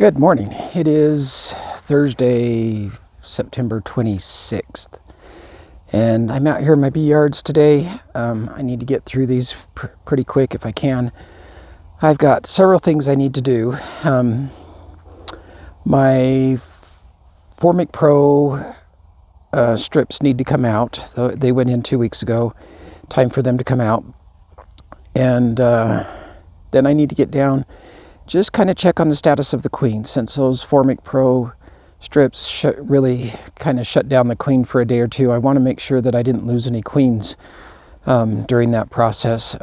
Good morning. It is Thursday, September 26th, and I'm out here in my bee yards today. I need to get through these pretty quick if I can. I've got several things I need to do. My Formic Pro strips need to come out. So they went in 2 weeks ago. Time for them to come out. And then I need to get down, just kind of check on the status of the queen, since those Formic Pro strips really kind of shut down the queen for a day or two. I want to make sure that I didn't lose any queens during that process.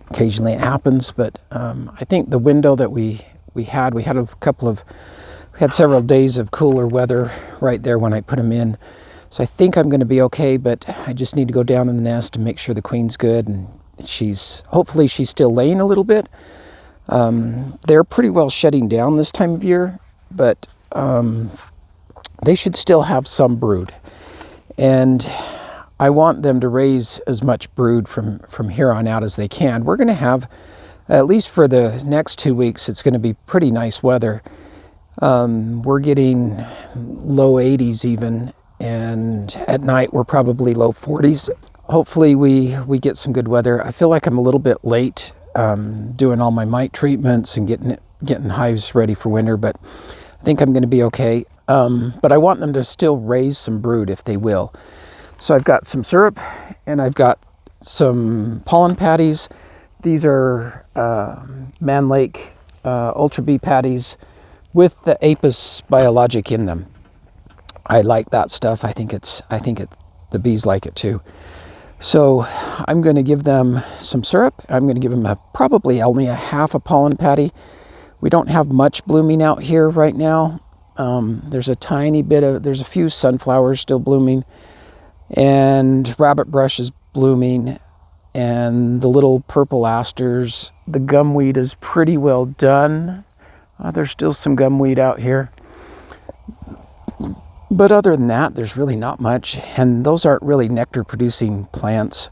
Occasionally it happens, but I think the window that we had several days of cooler weather right there when I put them in. So I think I'm going to be okay, but I just need to go down in the nest and make sure the queen's good, and hopefully she's still laying a little bit. They're pretty well shutting down this time of year, but they should still have some brood. And I want them to raise as much brood from here on out as they can. We're going to have, at least for the next 2 weeks, it's going to be pretty nice weather. We're getting low 80s even, and at night we're probably low 40s. Hopefully we get some good weather. I feel like I'm a little bit late doing all my mite treatments and getting hives ready for winter, but I think I'm going to be okay. But I want them to still raise some brood if they will. So I've got some syrup and I've got some pollen patties. These are Man Lake Ultra Bee patties with the Apis biologic in them. I like that stuff. I think the bees like it too. So I'm going to give them some syrup. I'm going to give them probably only a half a pollen patty. We don't have much blooming out here right now. There's a few sunflowers still blooming, and rabbit brush is blooming, and the little purple asters. The gumweed is pretty well done. There's still some gumweed out here. But other than that, there's really not much, and those aren't really nectar-producing plants.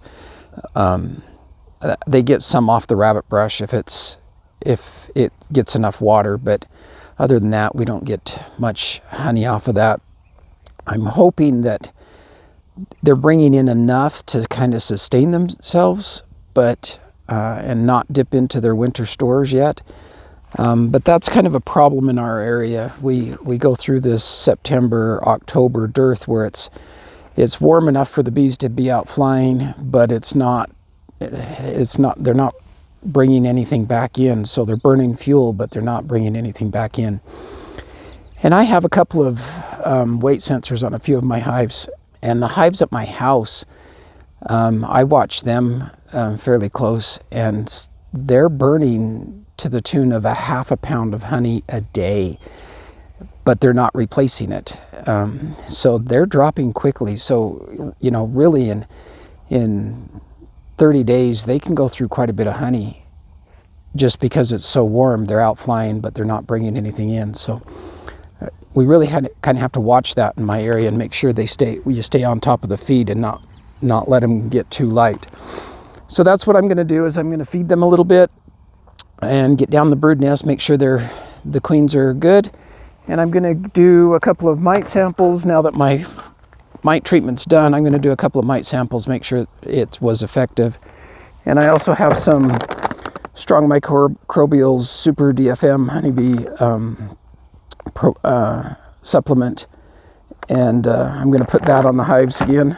They get some off the rabbit brush if it gets enough water, but other than that, we don't get much honey off of that. I'm hoping that they're bringing in enough to kind of sustain themselves, but and not dip into their winter stores yet. But that's kind of a problem in our area. We go through this September-October dearth where it's warm enough for the bees to be out flying, but they're not bringing anything back in. So they're burning fuel, but they're not bringing anything back in. And I have a couple of weight sensors on a few of my hives, and the hives at my house, I watch them fairly close, and they're burning to the tune of a half a pound of honey a day, but they're not replacing it. So they're dropping quickly. So, really in 30 days, they can go through quite a bit of honey just because it's so warm. They're out flying, but they're not bringing anything in. So we really kind of have to watch that in my area and make sure we stay on top of the feed and not let them get too light. So that's what I'm going to do, is I'm going to feed them a little bit and get down the brood nest, make sure the queens are good. And I'm going to do a couple of mite samples. Now that my mite treatment's done, I'm going to do a couple of mite samples, make sure it was effective. And I also have some Strong Microbials Super DFM Honeybee supplement. And I'm going to put that on the hives again.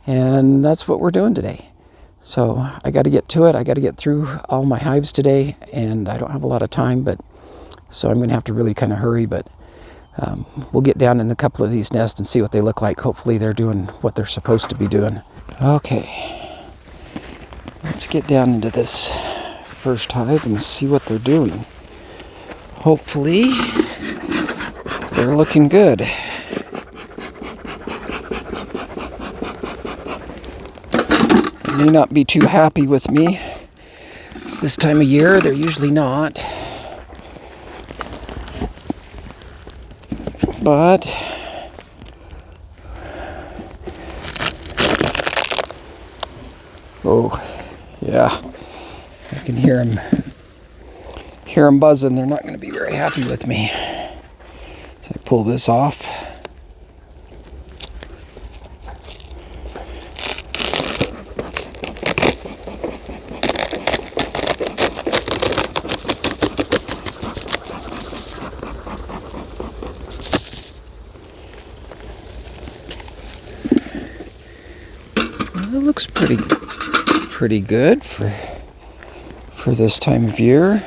And that's what we're doing today. So I got to get to it. I got to get through all my hives today, and I don't have a lot of time, so I'm going to have to really kind of hurry, but we'll get down in a couple of these nests and see what they look like. Hopefully they're doing what they're supposed to be doing. Okay, let's get down into this first hive and see what they're doing. Hopefully they're looking good. May not be too happy with me this time of year. They're usually not. But oh yeah, I can hear hear them buzzing, they're not going to be very happy with me. So I pull this off. Well, it looks pretty good for this time of year.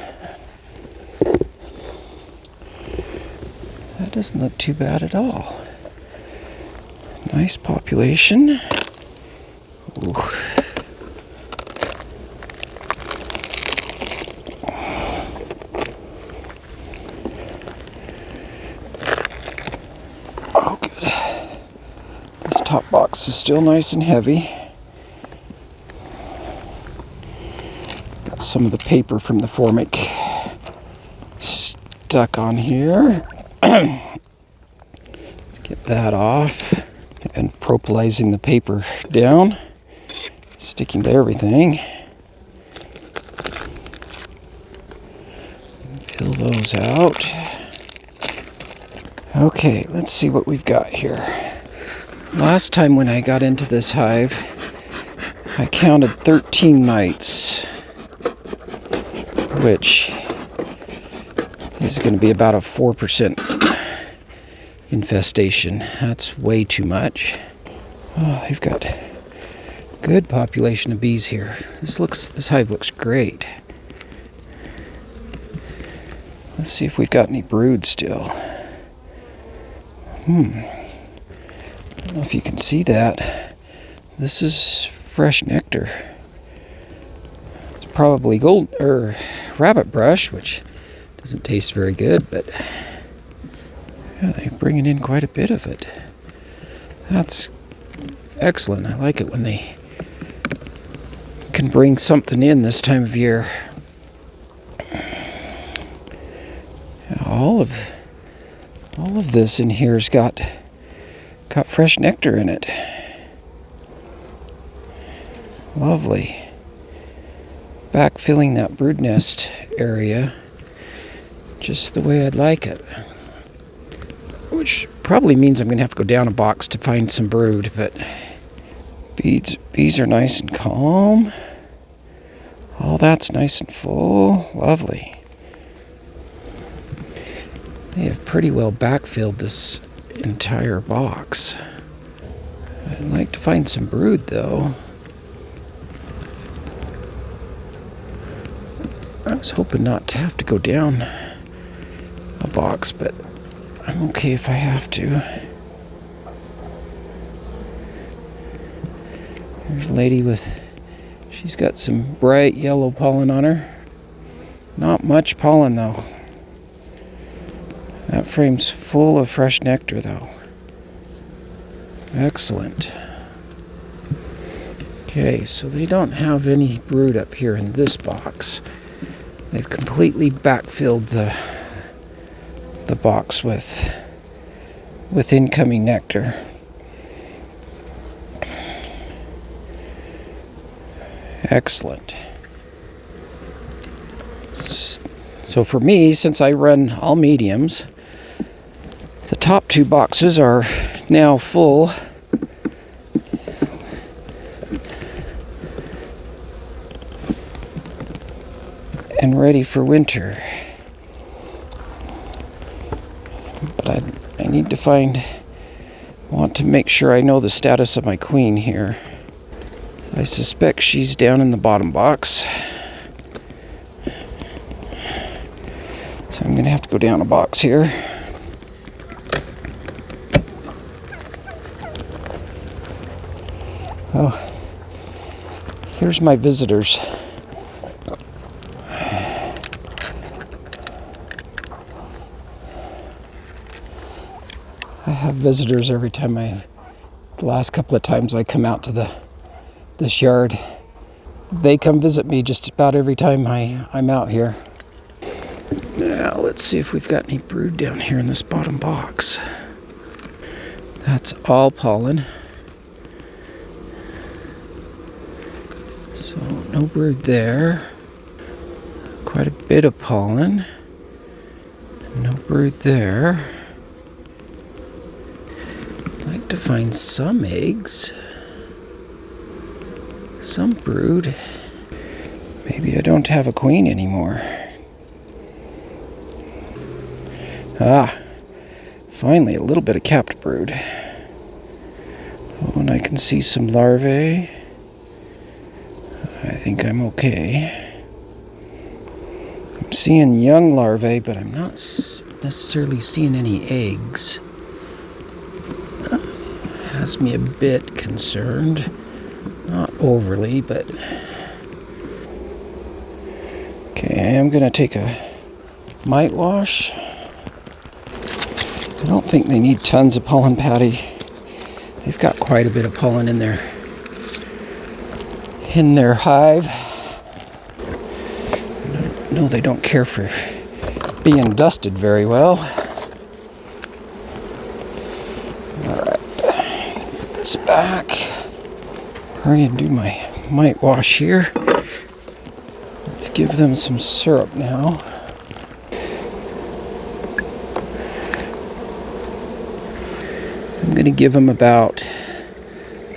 That doesn't look too bad at all. Nice population. Ooh. Oh, good. This top box is still nice and heavy. Got some of the paper from the Formic stuck on here. Let's get that off. And propolizing the paper down, sticking to everything. Fill those out. Okay, let's see what we've got here. Last time when I got into this hive, I counted 13 mites, which is going to be about a 4% infestation. That's way too much. Oh, they've got good population of bees here. This hive looks great. Let's see if we've got any brood still. I don't know if you can see that. This is fresh nectar. It's probably rabbit brush, which doesn't taste very good, but yeah, they're bringing in quite a bit of it. That's excellent. I like it when they can bring something in this time of year. All of this in here's got fresh nectar in it. Lovely. Backfilling that brood nest area just the way I'd like it. Which probably means I'm going to have to go down a box to find some brood, but bees are nice and calm. All that's nice and full. Lovely. They have pretty well backfilled this entire box. I'd like to find some brood, though. I was hoping not to have to go down a box, but I'm okay if I have to. There's a lady she's got some bright yellow pollen on her. Not much pollen though. That frame's full of fresh nectar though. Excellent. Okay, so they don't have any brood up here in this box. They've completely backfilled the box with incoming nectar. Excellent. So for me, since I run all mediums, the top two boxes are now full. And ready for winter. But I need to want to make sure I know the status of my queen here. So I suspect she's down in the bottom box. So I'm going to have to go down a box here. Oh, here's my visitors. I have visitors every time the last couple of times I come out to this yard. They come visit me just about every time I'm out here. Now let's see if we've got any brood down here in this bottom box. That's all pollen. So no brood there. Quite a bit of pollen. No brood there. I'd like to find some eggs. Some brood. Maybe I don't have a queen anymore. Ah, finally a little bit of capped brood. Oh, and I can see some larvae. I think I'm okay. I'm seeing young larvae, but I'm not necessarily seeing any eggs. Has me a bit concerned. Not overly, but... Okay, I'm going to take a mite wash. I don't think they need tons of pollen, Patty. They've got quite a bit of pollen in their hive. No, they don't care for being dusted very well. Alright, put this back. Hurry and do my mite wash here. Let's give them some syrup now. I'm going to give them about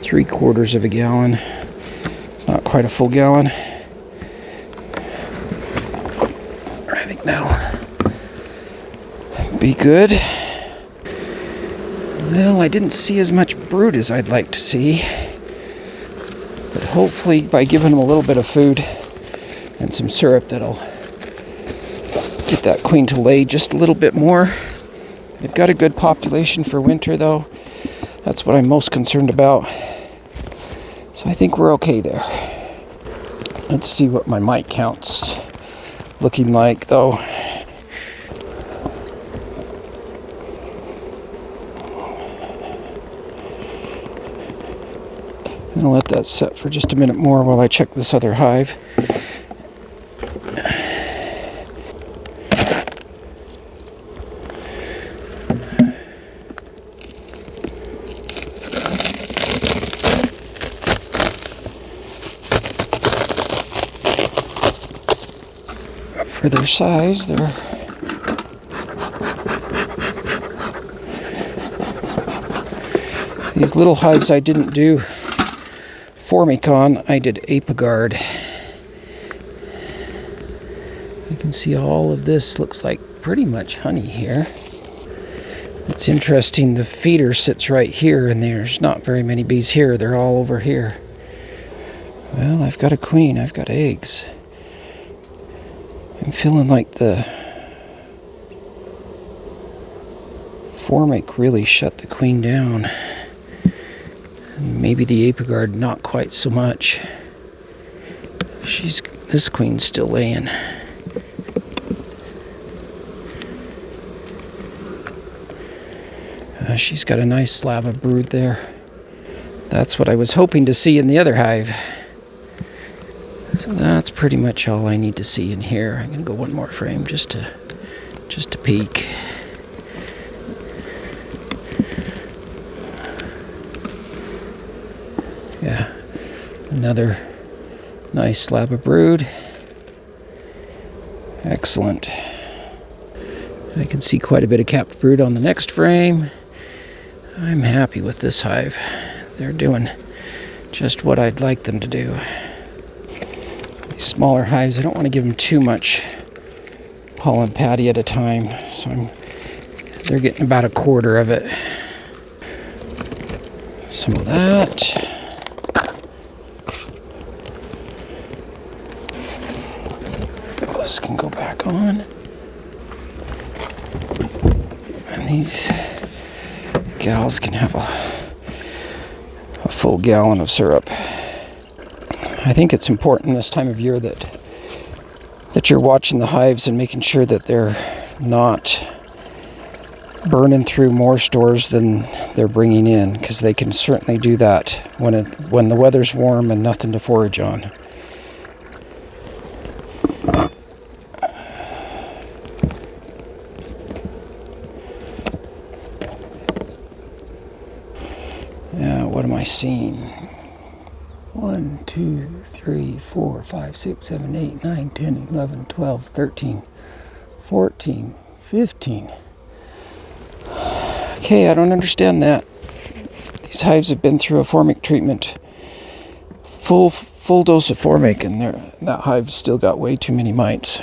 3/4 of a gallon. Not quite a full gallon. I think that'll be good. Well, I didn't see as much brood as I'd like to see. But hopefully by giving them a little bit of food and some syrup, that'll get that queen to lay just a little bit more. They've got a good population for winter though. That's what I'm most concerned about. So I think we're okay there. Let's see what my mite count's looking like though. I'm gonna let that set for just a minute more while I check this other hive. For their size, these little hives I didn't do Formicon, I did Apiguard. You can see all of this looks like pretty much honey here. It's interesting, the feeder sits right here and there's not very many bees here, they're all over here. Well, I've got a queen, I've got eggs. I'm feeling like the Formic really shut the queen down. Maybe the Apiguard not quite so much. This queen's still laying. She's got a nice slab of brood there. That's what I was hoping to see in the other hive. So that's pretty much all I need to see in here. I'm gonna go one more frame just to peek. Yeah, another nice slab of brood. Excellent. I can see quite a bit of capped brood on the next frame. I'm happy with this hive. They're doing just what I'd like them to do. These smaller hives, I don't want to give them too much pollen patty at a time, so they're getting about 1/4 of it. Some of that. This can go back on. And these gals can have a full gallon of syrup. I think it's important this time of year that you're watching the hives and making sure that they're not burning through more stores than they're bringing in, because they can certainly do that when the weather's warm and nothing to forage on. What am I seeing? 1, 2, 2, 3, 4, 5, 6, 7, 8, 9, 10, 11, 12, 13, 14, 15. Okay, I don't understand that. These hives have been through a formic treatment. Full dose of formic, and that hive's still got way too many mites.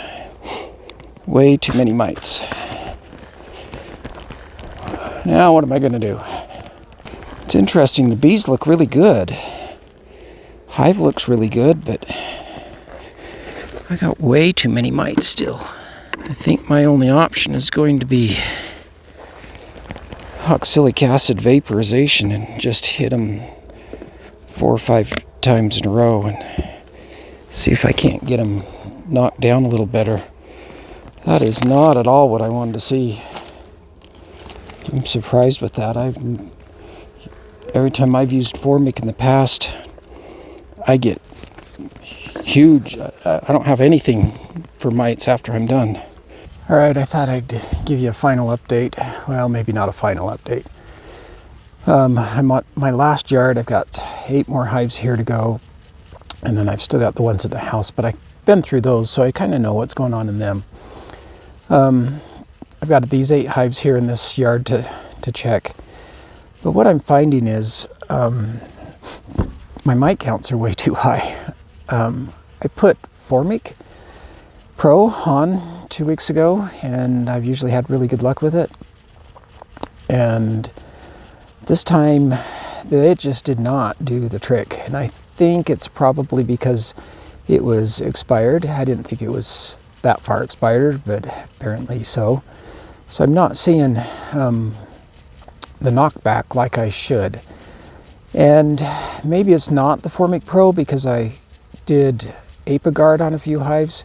Way too many mites. Now what am I going to do? It's interesting, the bees look really good. Hive looks really good, but I got way too many mites still. I think my only option is going to be oxalic acid vaporization and just hit them 4 or 5 times in a row and see if I can't get them knocked down a little better. That is not at all what I wanted to see. I'm surprised with that. Every time I've used formic in the past, I get huge. I don't have anything for mites after I'm done. All right, I thought I'd give you a final update. Well, maybe not a final update. I'm at my last yard. I've got 8 more hives here to go, and then I've still got the ones at the house, but I've been through those, so I kind of know what's going on in them. I've got these 8 hives here in this yard to check, but what I'm finding is my mite counts are way too high. I put Formic Pro on 2 weeks ago, and I've usually had really good luck with it, and this time it just did not do the trick, and I think it's probably because it was expired. I didn't think it was that far expired, but apparently so. So I'm not seeing the knockback like I should. And maybe it's not the Formic Pro because I did Apiguard on a few hives.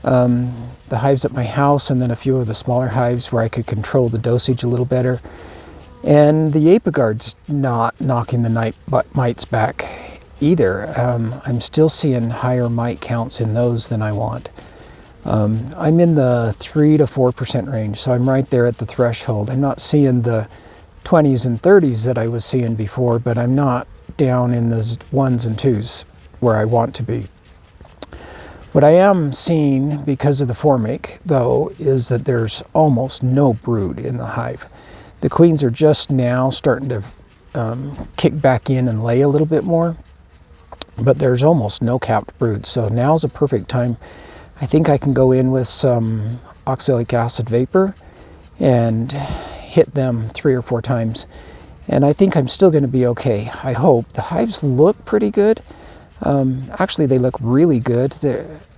The hives at my house and then a few of the smaller hives where I could control the dosage a little better. And the Apiguard's not knocking the mites back either. I'm still seeing higher mite counts in those than I want. I'm in the 3 to 4% range, so I'm right there at the threshold. I'm not seeing the 20s and 30s that I was seeing before, but I'm not down in the 1s and 2s where I want to be. What I am seeing because of the Formic, though, is that there's almost no brood in the hive. The queens are just now starting to kick back in and lay a little bit more, but there's almost no capped brood. So now's a perfect time. I think I can go in with some oxalic acid vapor and hit them 3 or 4 times. And I think I'm still going to be okay. I hope. The hives look pretty good. Actually, they look really good.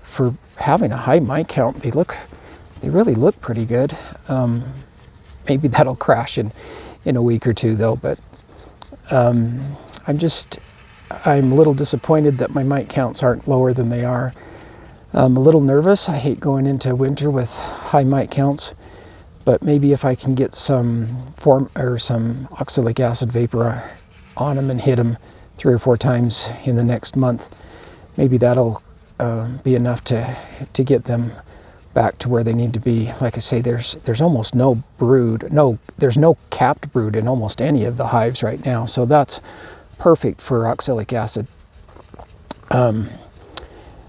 For having a high mite count, they really look pretty good. Maybe that'll crash in a week or 2 though, but I'm a little disappointed that my mite counts aren't lower than they are. I'm a little nervous. I hate going into winter with high mite counts, but maybe if I can get some oxalic acid vapor on them and hit them 3 or 4 times in the next month, maybe that'll be enough to get them back to where they need to be. Like I say, there's almost no brood. There's no capped brood in almost any of the hives right now, so that's perfect for oxalic acid.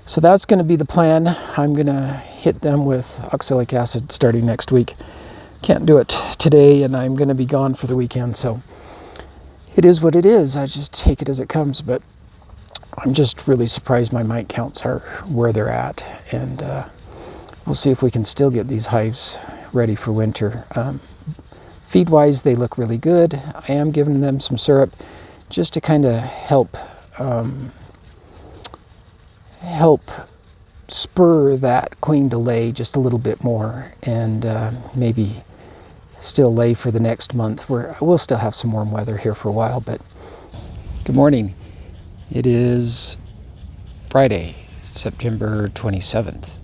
So that's going to be the plan. I'm going to hit them with oxalic acid starting next week. Can't do it today, and I'm going to be gone for the weekend, so it is what it is. I just take it as it comes, but I'm just really surprised my mite counts are where they're at, and we'll see if we can still get these hives ready for winter. Feed-wise, they look really good. I am giving them some syrup just to kind of help spur that queen to lay just a little bit more, and maybe still lay for the next month, where we'll still have some warm weather here for a while. But good morning. It is Friday, September 27th.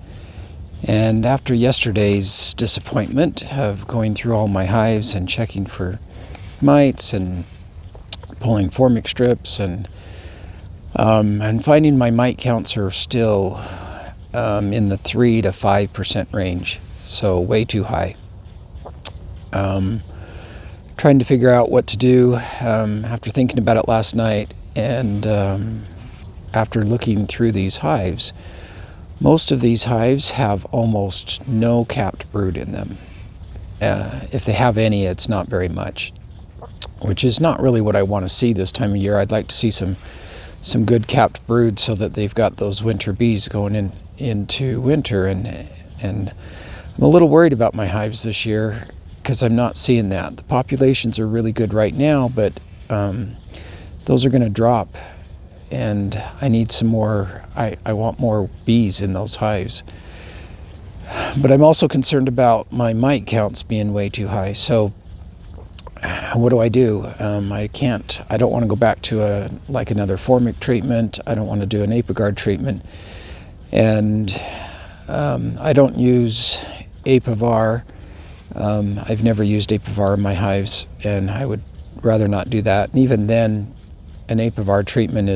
And after yesterday's disappointment of going through all my hives and checking for mites and pulling formic strips and finding my mite counts are still in the 3 to 5% range, so way too high. Trying to figure out what to do after thinking about it last night, and after looking through these hives, most of these hives have almost no capped brood in them. If they have any, it's not very much, which is not really what I want to see this time of year. I'd like to see some good capped brood so that they've got those winter bees going into winter. And I'm a little worried about my hives this year because I'm not seeing that. The populations are really good right now, but those are going to drop, and I need some more. I want more bees in those hives. But I'm also concerned about my mite counts being way too high. So what do? I don't want to go back to another Formic treatment. I don't want to do an Apiguard treatment. And I don't use Apivar. I've never used Apivar in my hives, and I would rather not do that. And even then, an Apivar treatment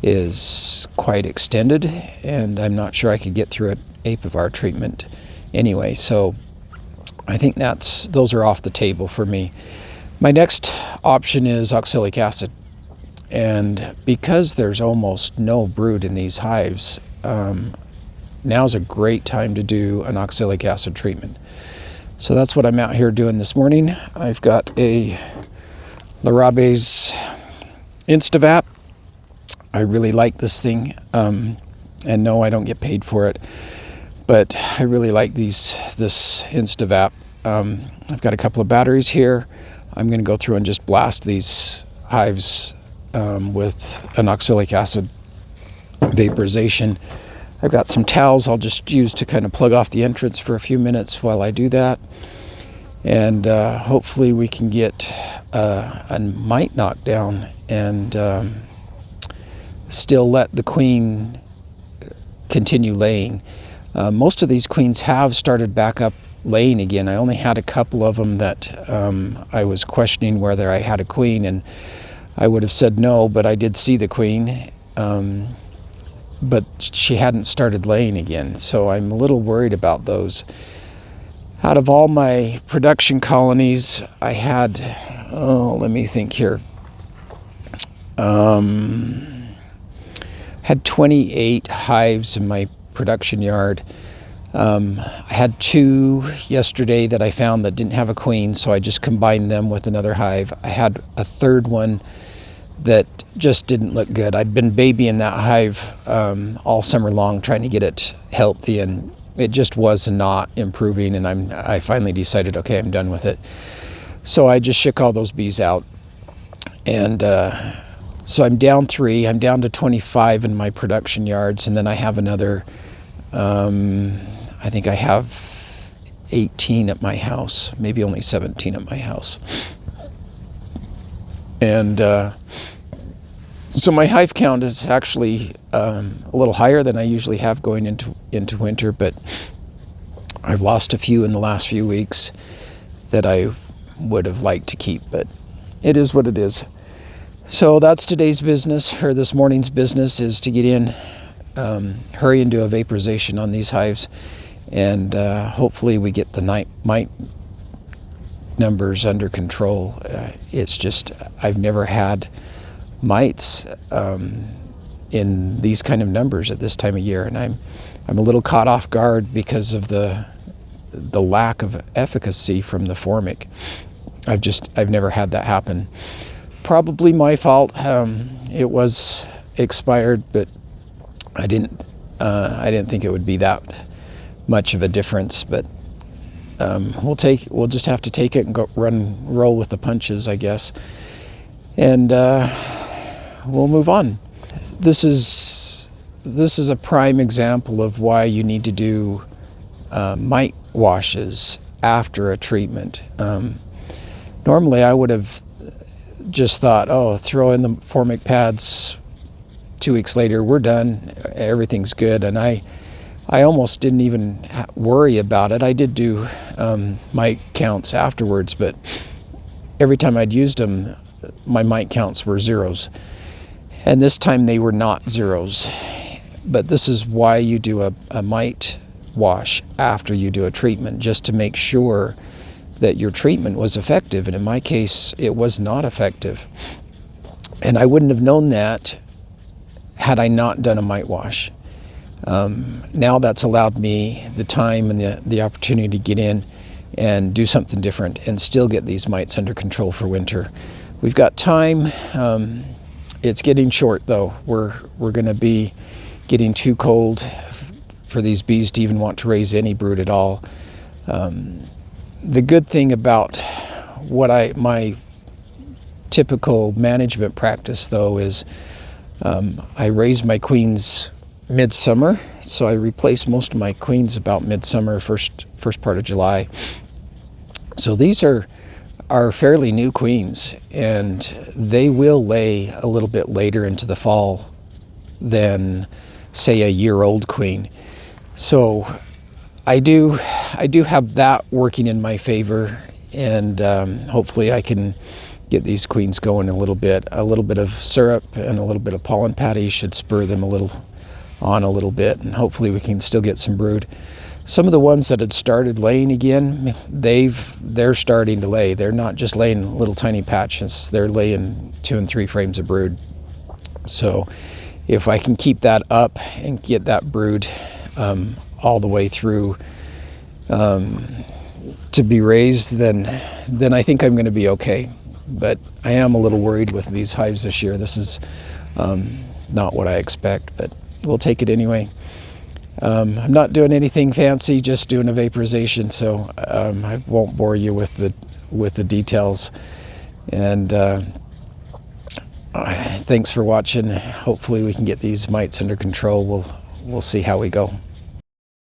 is quite extended, and I'm not sure I could get through an Apivar treatment anyway. So I think those are off the table for me. My next option is oxalic acid, and because there's almost no brood in these hives, now's a great time to do an oxalic acid treatment. So that's what I'm out here doing this morning. I've got a Larrabe's Instavap. I really like this thing, and no, I don't get paid for it, but I really like this Instavap. I've got a couple of batteries here. I'm going to go through and just blast these hives with an oxalic acid vaporization. I've got some towels I'll just use to kind of plug off the entrance for a few minutes while I do that. And hopefully we can get a mite knockdown and still let the queen continue laying. Most of these queens have started back up laying again. I only had a couple of them that I was questioning whether I had a queen, and I would have said no, but I did see the queen. But she hadn't started laying again, so I'm a little worried about those. Out of all my production colonies, I had, let me think here, had 28 hives in my production yard. I had 2 yesterday that I found that didn't have a queen, so I just combined them with another hive. I had a third one that just didn't look good. I'd been babying that hive all summer long, trying to get it healthy, and it just was not improving. And I finally decided, okay, I'm done with it. So I just shook all those bees out, and so I'm down 3. I'm down to 25 in my production yards, and then I have another. I think I have 18 at my house, maybe only 17 at my house, and. So my hive count is actually a little higher than I usually have going into winter, but I've lost a few in the last few weeks that I would have liked to keep, but it is what it is. So that's today's business, or this morning's business, is to get in, hurry and do a vaporization on these hives, and hopefully we get the mite numbers under control. It's just, I've never had mites in these kind of numbers at this time of year, and I'm a little caught off guard because of the lack of efficacy from the Formic. I've never had that happen. Probably my fault. It was expired, but I didn't think it would be that much of a difference. But we'll just have to take it and roll with the punches, I guess, and we'll move on. This is a prime example of why you need to do mite washes after a treatment. Normally I would have just thought, throw in the Formic pads, 2 weeks later we're done, everything's good, and I almost didn't even worry about it. I did do mite counts afterwards, but every time I'd used them, my mite counts were zeros. And this time they were not zeros. But this is why you do a mite wash after you do a treatment, just to make sure that your treatment was effective. And in my case, it was not effective. And I wouldn't have known that had I not done a mite wash. Now that's allowed me the time and the opportunity to get in and do something different and still get these mites under control for winter. We've got time. It's getting short though. We're going to be getting too cold for these bees to even want to raise any brood at all. The good thing about my typical management practice though is I raise my queens midsummer, so I replace most of my queens about midsummer, first part of July. So these are fairly new queens, and they will lay a little bit later into the fall than, say, a year-old queen. So I do have that working in my favor, and hopefully I can get these queens going a little bit. A little bit of syrup and a little bit of pollen patty should spur them a little bit, and hopefully we can still get some brood. Some of the ones that had started laying again, they're starting to lay. They're not just laying little tiny patches, they're laying 2 and 3 frames of brood. So if I can keep that up and get that brood all the way through to be raised, then I think I'm going to be okay. But I am a little worried with these hives this year. This is not what I expect, but we'll take it anyway. I'm not doing anything fancy, just doing a vaporization, so I won't bore you with the details. And thanks for watching. Hopefully we can get these mites under control. We'll see how we go.